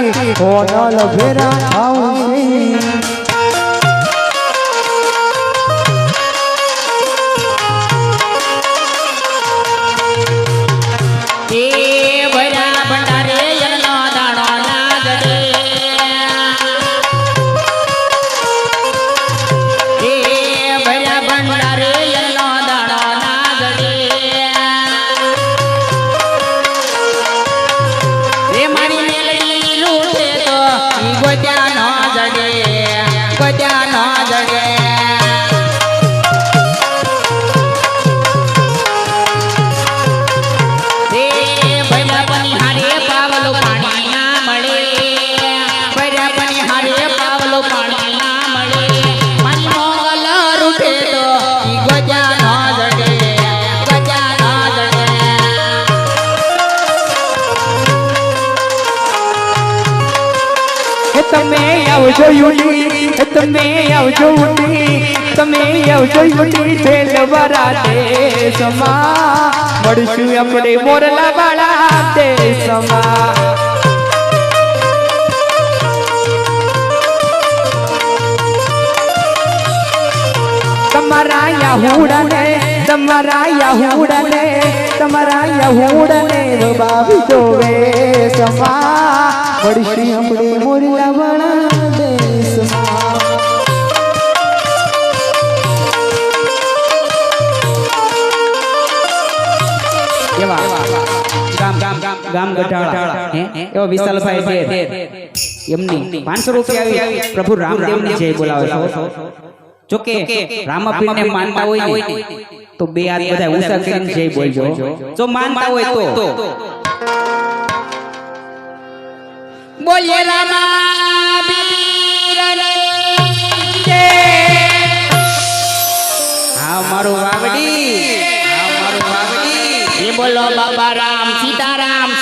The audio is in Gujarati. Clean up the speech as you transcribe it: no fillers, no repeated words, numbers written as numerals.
રાતી હોનલ ભેરા આવશે તમે આવજો યુડી તમે આવજો ઉડી તમે આવજો યુડી દેલવરા દેશમાં મળશું આપણે મોરલા વાળા દેશમાં તમારા યહૂડને બાબી જોવે સમા મળશું આપણે મોરલા વાળા દેશમાં ગામ ગઢાળા એવો વિશાલભાઈ એમની 500 રૂપિયા પ્રભુ રામદેવની જય બોલાવે છો જોકે રામાપીરને માનતા હોય ને તો બે હાથ બધા ઊંચા કરીને જય બોલજો જો માનતા હોય તો બોલીએ રામાપીરને જય હા મારું વાવડી એ બોલો બાબા રામ સીતારામ